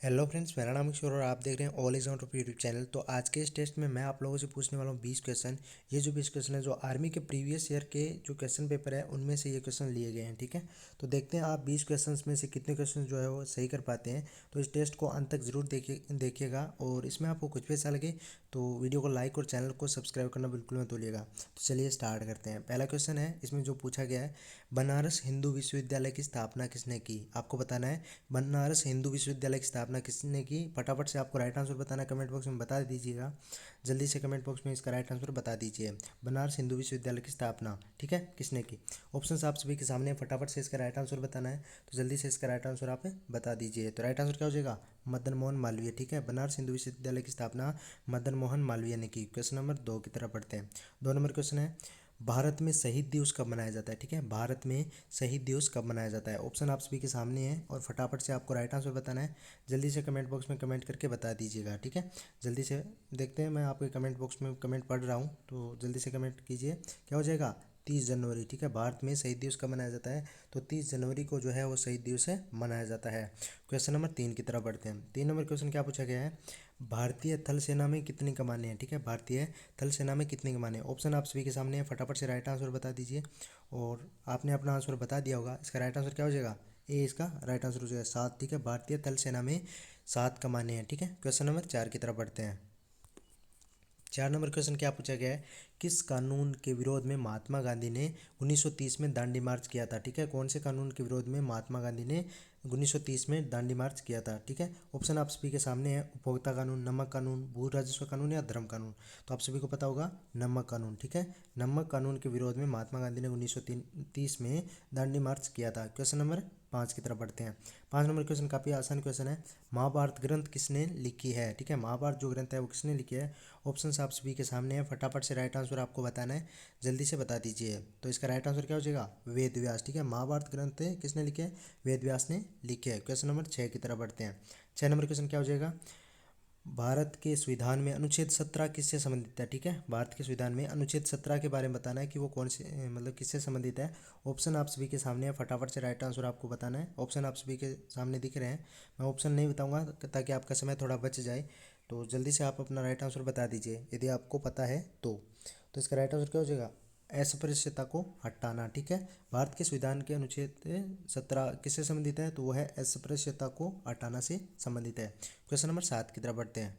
Hello friends, मेरा नाम किशोर और आप देख रहे हैं all is on top YouTube channel. तो आज के इस टेस्ट में मैं आप लोगों से पूछने वाला हूँ 20 क्वेश्चन। ये जो 20 क्वेश्चन है जो आर्मी के प्रीवियस ईयर के जो क्वेश्चन पेपर है उनमें से ये क्वेश्चन लिए गए हैं। ठीक है, तो देखते हैं आप 20 क्वेश्चन में से कितने क्वेश्चन जो है वो सही कर पाते हैं। तो इस टेस्ट को अंत तक जरूर देखिएगा और इसमें आपको कुछ भी अच्छा लगे तो वीडियो को लाइक और चैनल को सब्सक्राइब करना बिल्कुल मत भूलिएगा। तो चलिए स्टार्ट करते हैं। पहला क्वेश्चन है, इसमें जो पूछा गया है, बनारस हिंदू विश्वविद्यालय की स्थापना किसने की। आपको बताना है बनारस हिंदू विश्वविद्यालय की स्थापना किसने की। फटाफट से आपको राइट आंसर बताना है, कमेंट बॉक्स में बता दीजिएगा। जल्दी से कमेंट बॉक्स में इसका राइट आंसर बता दीजिए। बनारस हिंदू विश्वविद्यालय की स्थापना, ठीक है, किसने की। ऑप्शंस आप सभी के सामने, फटाफट से इसका राइट आंसर बताना है। तो जल्दी से इसका राइट आंसर आप बता दीजिए। तो राइट आंसर क्या हो जाएगा, मदन मोहन मालवीय। ठीक है, बनारस हिंदू विश्वविद्यालय की स्थापना मदन मोहन मालवीय ने की। क्वेश्चन नंबर 2 की तरफ पढ़ते हैं। 2 नंबर क्वेश्चन है, भारत में शहीद दिवस कब मनाया जाता है। ठीक है, भारत में शहीद दिवस कब मनाया जाता है। ऑप्शन आप सभी के सामने है और फटाफट से आपको राइट आंसर बताना है। जल्दी से कमेंट बॉक्स में कमेंट करके बता दीजिएगा। ठीक है, जल्दी से देखते हैं, मैं आपके कमेंट बॉक्स में कमेंट पढ़ रहा हूँ तो जल्दी से कमेंट कीजिए। क्या हो जाएगा, 30 जनवरी। ठीक है, भारत में शहीद दिवस कब मनाया जाता है, तो 30 जनवरी को जो है वो शहीद दिवस है मनाया जाता है। क्वेश्चन नंबर 3 की तरफ बढ़ते हैं। 3 नंबर क्वेश्चन क्या पूछा गया है, भारतीय थल सेना में कितनी कमानें हैं। ठीक है, भारतीय थल सेना में कितनी कमानें हैं। ऑप्शन आप सभी के सामने है, फटाफट से राइट आंसर बता दीजिए। और आपने अपना आंसर बता दिया होगा, इसका राइट आंसर क्या हो जाएगा, ए इसका राइट आंसर हो जाएगा 7। ठीक है, भारतीय थल सेना में 7 कमानें हैं। ठीक है, क्वेश्चन नंबर 4 की तरफ बढ़ते हैं। 4 नंबर क्वेश्चन क्या पूछा गया है, किस कानून के विरोध में महात्मा गांधी ने 1930 में दांडी मार्च किया था। ठीक है, कौन से कानून के विरोध में महात्मा गांधी ने 1930 में दांडी मार्च किया था। ठीक है, ऑप्शन आप सभी के सामने है, उपभोक्ता कानून, नमक कानून, भू राजस्व कानून या धर्म कानून। तो आप सभी को पता होगा नमक कानून। ठीक है, नमक कानून के विरोध में महात्मा गांधी ने 1930 में दांडी मार्च किया था। क्वेश्चन नंबर 5 की तरफ बढ़ते हैं। 5 नंबर क्वेश्चन काफ़ी आसान क्वेश्चन है, महाभारत ग्रंथ किसने लिखी है। ठीक है, महाभारत जो ग्रंथ है वो किसने लिखी है। ऑप्शंस आप सभी के सामने है, फटाफट से राइट आंसर आपको बताना है। जल्दी से बता दीजिए। तो इसका राइट आंसर क्या हो जाएगा, वेद व्यास। ठीक है, महाभारत ग्रंथ किसने लिखे है, वेद व्यास ने लिखे है। क्वेश्चन नंबर 6 की तरफ बढ़ते हैं। 6 नंबर क्वेश्चन क्या हो जाएगा, भारत के संविधान में अनुच्छेद 17 किससे संबंधित है। ठीक है, भारत के संविधान में अनुच्छेद 17 के बारे में बताना है कि वो कौन से मतलब किससे संबंधित है। ऑप्शन आप सभी के सामने है, फटाफट से राइट आंसर आपको बताना है। ऑप्शन आप सभी के सामने दिख रहे हैं, मैं ऑप्शन नहीं बताऊंगा ताकि आपका समय थोड़ा बच जाए। तो जल्दी से आप अपना राइट आंसर बता दीजिए यदि आपको पता है तो इसका राइट आंसर क्या हो जाएगा, अस्पृश्यता को हटाना। ठीक है, भारत के संविधान के अनुच्छेद 17 किससे संबंधित है, तो वो है अस्पृश्यता को हटाना से संबंधित है। क्वेश्चन नंबर 7 की तरफ बढ़ते हैं।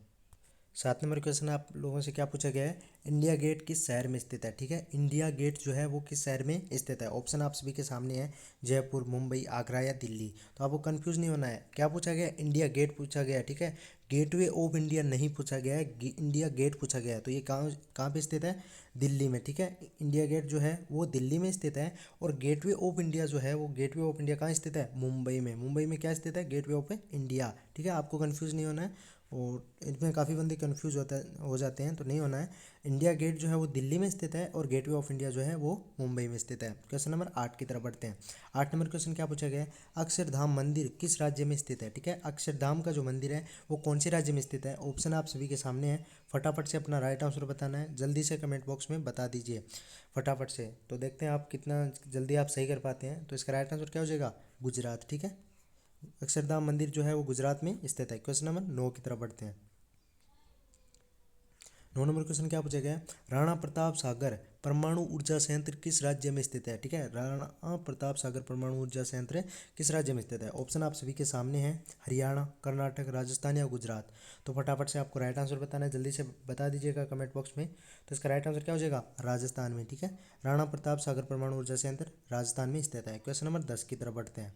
7 नंबर क्वेश्चन आप लोगों से क्या पूछा गया है, इंडिया गेट किस शहर में स्थित है। ठीक है, इंडिया गेट जो है वो किस शहर में स्थित है। ऑप्शन आप सभी के सामने है, जयपुर, मुंबई, आगरा या दिल्ली। तो आपको कंफ्यूज नहीं होना है, क्या पूछा गया है, इंडिया गेट पूछा गया है। ठीक है, गेटवे ऑफ इंडिया नहीं पूछा गया है, इंडिया गेट पूछा गया है। तो ये कहाँ कहाँ पे स्थित है, दिल्ली में। ठीक है, इंडिया गेट जो है वो दिल्ली में स्थित है और गेटवे ऑफ इंडिया जो है वो गेटवे ऑफ इंडिया कहाँ स्थित है, मुंबई में। मुंबई में क्या स्थित है, गेटवे ऑफ इंडिया। ठीक है, आपको कंफ्यूज नहीं होना है और इसमें काफ़ी बंदे कंफ्यूज हो जाते हैं, तो नहीं होना है। इंडिया गेट जो है वो दिल्ली में स्थित है और गेटवे ऑफ इंडिया जो है वो मुंबई में स्थित है। क्वेश्चन नंबर 8 की तरफ बढ़ते हैं। 8 नंबर क्वेश्चन क्या पूछा गया है, अक्षरधाम मंदिर किस राज्य में स्थित है। ठीक है, अक्षरधाम का जो मंदिर है वो कौन से राज्य में स्थित है। ऑप्शन आप सभी के सामने है, फटाफट से अपना राइट आंसर बताना है। जल्दी से कमेंट बॉक्स में बता दीजिए फटाफट से। तो देखते हैं आप कितना जल्दी आप सही कर पाते हैं। तो इसका राइट आंसर क्या हो जाएगा, गुजरात। ठीक है, अक्षरधाम मंदिर जो है वो गुजरात में स्थित है। क्वेश्चन नंबर 9 की तरफ बढ़ते हैं। 9 नंबर क्वेश्चन क्या पूछा गया है, राणा प्रताप सागर परमाणु ऊर्जा संयंत्र किस राज्य में स्थित है। ठीक है, राणा प्रताप सागर परमाणु ऊर्जा संयंत्र किस राज्य में स्थित है। ऑप्शन आप सभी के सामने हैं, हरियाणा, कर्नाटक, राजस्थान या गुजरात। तो फटाफट से आपको राइट आंसर बताना है, जल्दी से बता दीजिएगा कमेंट बॉक्स में। तो इसका राइट आंसर क्या हो जाएगा, राजस्थान में। ठीक है, राणा प्रताप सागर परमाणु ऊर्जा संयंत्र राजस्थान में स्थित है। क्वेश्चन नंबर 10 की तरफ बढ़ते हैं।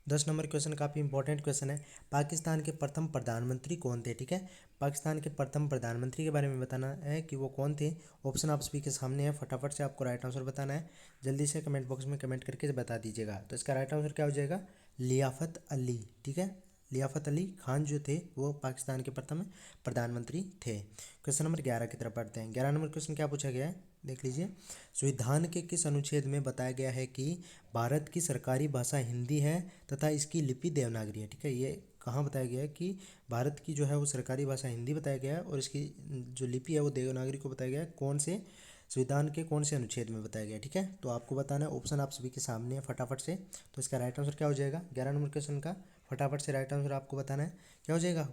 10 नंबर क्वेश्चन काफ़ी इंपॉर्टेंट क्वेश्चन है, पाकिस्तान के प्रथम प्रधानमंत्री कौन थे। ठीक है, पाकिस्तान के प्रथम प्रधानमंत्री के बारे में बताना है कि वो कौन थे। ऑप्शन आप सभी के सामने है, फटाफट से आपको राइट आंसर बताना है। जल्दी से कमेंट बॉक्स में कमेंट करके बता दीजिएगा। तो इसका राइट आंसर क्या हो जाएगा, लियाकत अली। ठीक है, लियाकत अली खान जो थे वो पाकिस्तान के प्रथम प्रधानमंत्री थे। क्वेश्चन नंबर 11 की तरफ पढ़ते हैं। 11 नंबर क्वेश्चन क्या पूछा गया है, देख लीजिए, संविधान के किस अनुच्छेद में बताया गया है कि भारत की सरकारी भाषा हिंदी है तथा इसकी लिपि देवनागरी है। ठीक है, ये कहाँ बताया गया है कि भारत की जो है वो सरकारी भाषा हिंदी बताया गया है और इसकी जो लिपि है वो देवनागरी को बताया गया है। कौन से संविधान के कौन से अनुच्छेद में बताया गया है। ठीक है, तो आपको बताना है, ऑप्शन आप सभी के सामने है, फटाफट से। तो इसका राइट आंसर क्या हो जाएगा 11 नंबर क्वेश्चन का, फटाफट से राइट आंसर आपको बताना है, क्या हो जाएगा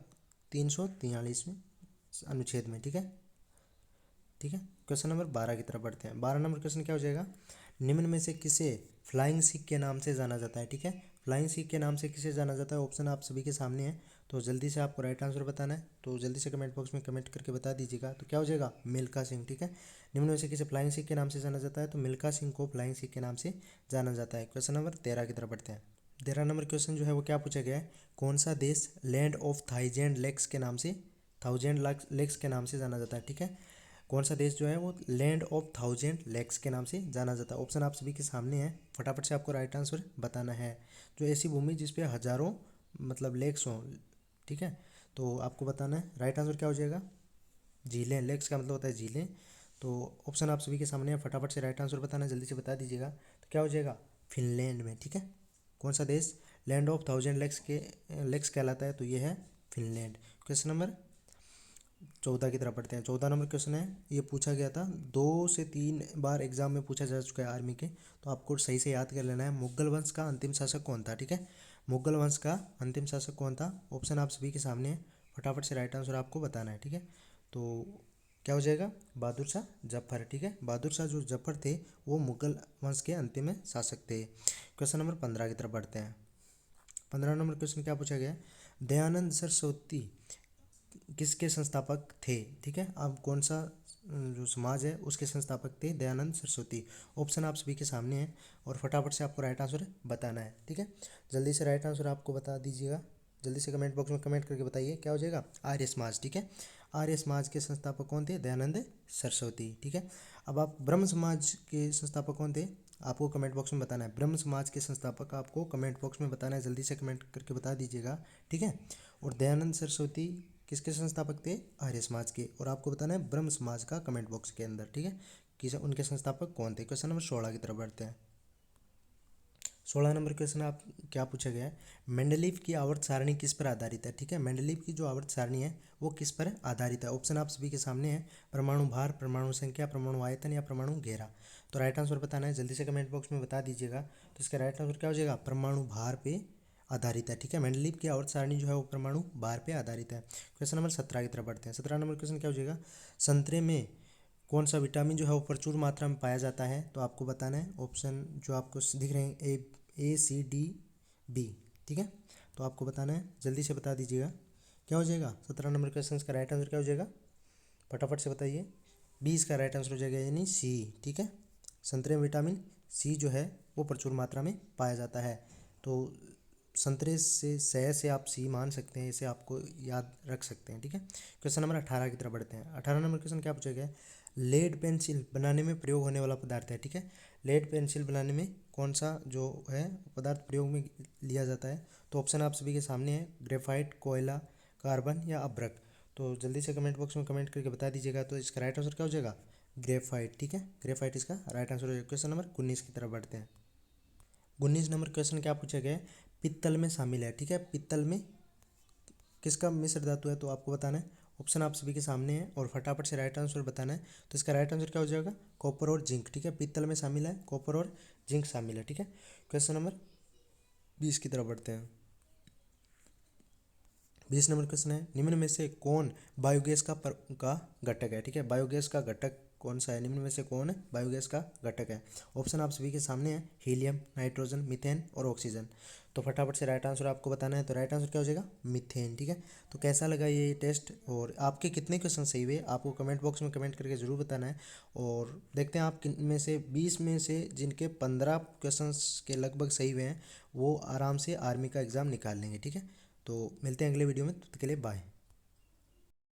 343 में अनुच्छेद में, ठीक है। ठीक है, क्वेश्चन नंबर 12 की तरफ बढ़ते हैं। 12 नंबर क्वेश्चन क्या हो जाएगा, निम्न में से किसे फ्लाइंग सिख के नाम से जाना जाता है, ठीक है। फ्लाइंग सिख के नाम से किसे जाना जाता है, ऑप्शन आप सभी के सामने है, तो जल्दी से आपको राइट आंसर बताना है, तो जल्दी से कमेंट बॉक्स में कमेंट करके बता दीजिएगा। तो क्या हो जाएगा मिल्खा सिंह, ठीक है। निम्न में से किसे फ्लाइंग सिख के नाम से जाना जाता है, तो मिल्खा सिंह को फ्लाइंग सिख के नाम से जाना जाता है। क्वेश्चन नंबर 13 की तरफ बढ़ते हैं। 13 नंबर क्वेश्चन जो है वो क्या पूछा गया है, कौन सा देश लैंड ऑफ थाउजेंड लेक्स के नाम से, थाउजेंड लेक्स के नाम से जाना जाता है, ठीक है। कौन सा देश जो है वो लैंड ऑफ थाउजेंड लेक्स के नाम से जाना जाता है। ऑप्शन आप सभी के सामने है, फटाफट से आपको राइट आंसर बताना है। जो ऐसी भूमि जिसपे हजारों मतलब लेक्स हों, ठीक है, तो आपको बताना है राइट आंसर क्या हो जाएगा, झीलें। लेक्स का मतलब होता है झीलें, तो ऑप्शन आप सभी के सामने है, फटाफट से राइट आंसर बताना है, जल्दी से बता दीजिएगा। तो क्या हो जाएगा फिनलैंड में, ठीक है। कौन सा देश लैंड ऑफ थाउजेंड लेक्स कहलाता है, तो ये है फिनलैंड। क्वेश्चन नंबर 14 की तरफ पढ़ते हैं। 14 नंबर क्वेश्चन है, ये पूछा गया था 2 से 3 बार एग्जाम में पूछा जा चुका है आर्मी के, तो आपको सही से याद कर लेना है। मुगल वंश का अंतिम शासक कौन था, ठीक है। मुगल वंश का अंतिम शासक कौन था, ऑप्शन आप सभी के सामने है, फटाफट से राइट आंसर आपको बताना है, ठीक है। तो क्या हो जाएगा बहादुर शाह जफर, ठीक है। बहादुर शाह जो जफर थे वो मुगल वंश के अंतिम शासक थे। क्वेश्चन नंबर 15 की तरफ बढ़ते हैं। 15 नंबर क्वेश्चन क्या पूछा गया है, दयानंद सरस्वती किसके संस्थापक थे, ठीक है। अब कौन सा जो समाज है उसके संस्थापक थे दयानंद सरस्वती। ऑप्शन आप सभी के सामने है, और फटाफट से आपको राइट आंसर बताना है, ठीक है। जल्दी से राइट आंसर आपको बता दीजिएगा, जल्दी से कमेंट बॉक्स में कमेंट करके बताइए क्या हो जाएगा आर्य समाज, ठीक है। आर्य समाज के संस्थापक कौन थे, दयानंद सरस्वती, ठीक है। अब आप ब्रह्म समाज के संस्थापक कौन थे, आपको कमेंट बॉक्स में बताना है। ब्रह्म समाज के संस्थापक आपको कमेंट बॉक्स में बताना है, जल्दी से कमेंट करके बता दीजिएगा, ठीक है। और दयानंद सरस्वती किसके संस्थापक थे, आर्य समाज के, और आपको बताना है ब्रह्म समाज का कमेंट बॉक्स के अंदर, ठीक है, कि उनके संस्थापक कौन थे। क्वेश्चन नंबर 16 की तरफ बढ़ते हैं। 16 नंबर क्वेश्चन आप क्या पूछा गया है, मेंडलीव की आवर्त सारणी किस पर आधारित है, ठीक है। मेंडलीव की जो आवर्त सारणी है वो किस पर आधारित है। ऑप्शन आप सभी के सामने है, परमाणु भार, परमाणु संख्या, परमाणु आयतन या परमाणु घेरा। तो राइट आंसर बताना है, जल्दी से कमेंट बॉक्स में बता दीजिएगा। तो इसका राइट आंसर क्या हो जाएगा, परमाणु भार पे आधारित है, ठीक है। मेंडलीव की आवर्त सारणी जो है वो परमाणु भार पे आधारित है। क्वेश्चन नंबर 17 की तरफ बढ़ते हैं। 17 नंबर क्वेश्चन क्या हो जाएगा, संतरे में कौन सा विटामिन जो है वो प्रचुर मात्रा में पाया जाता है, तो आपको बताना है। ऑप्शन जो आपको दिख रहे हैं A, C, D, B, ठीक है, तो आपको बताना है, जल्दी से बता दीजिएगा क्या हो जाएगा। 17 नंबर क्वेश्चन का राइट आंसर क्या हो जाएगा, फटाफट से बताइए। 20 का राइट आंसर हो जाएगा यानी सी, ठीक है। संतरे में विटामिन सी जो है वो प्रचुर मात्रा में पाया जाता है, तो संतरे से आप सी मान सकते हैं, इसे आपको याद रख सकते हैं, ठीक है। क्वेश्चन नंबर 18 की तरफ बढ़ते हैं। 18 नंबर क्वेश्चन क्या पूछा गया है, लेड पेंसिल बनाने में प्रयोग होने वाला पदार्थ है, ठीक है। लेड पेंसिल बनाने में कौन सा जो है पदार्थ प्रयोग में लिया जाता है, तो ऑप्शन आप सभी के सामने है, ग्रेफाइट, कोयला, कार्बन या अभ्रक। तो जल्दी से कमेंट बॉक्स में कमेंट करके बता दीजिएगा। तो इसका राइट आंसर क्या हो जाएगा, ग्रेफाइट, ठीक है। ग्रेफाइट इसका राइट आंसर हो जाएगा। क्वेश्चन नंबर 19 की तरफ बढ़ते हैं। 19 नंबर क्वेश्चन क्या पूछा गया है, पित्तल में शामिल है, ठीक है। पित्तल में किसका मिश्र धातु है, तो आपको बताना है। ऑप्शन आप सभी के सामने है, और फटाफट से राइट आंसर बताना है। तो इसका राइट आंसर क्या हो जाएगा, कॉपर और जिंक, ठीक है। पित्तल में शामिल है, कॉपर और जिंक शामिल है, ठीक है। क्वेश्चन नंबर 20 की तरफ बढ़ते हैं। 20 नंबर क्वेश्चन है, निम्न में से कौन बायोगैस का घटक है, ठीक है। बायोगैस का घटक कौन सा है, निम्न में से कौन बायोगैस का घटक है। ऑप्शन आप सभी के सामने है, हीलियम, नाइट्रोजन, मीथेन और ऑक्सीजन। तो फटाफट से राइट आंसर आपको बताना है। तो राइट आंसर क्या हो जाएगा, मीथेन, ठीक है। तो कैसा लगा ये टेस्ट, और आपके कितने क्वेश्चन सही हुए आपको कमेंट बॉक्स में कमेंट करके ज़रूर बताना है। और देखते हैं आप किन में से 20 में से जिनके 15 क्वेश्चन के लगभग सही हुए हैं वो आराम से आर्मी का एग्ज़ाम निकाल लेंगे, ठीक है। तो मिलते हैं अगले वीडियो में, तब तक के लिए बाय।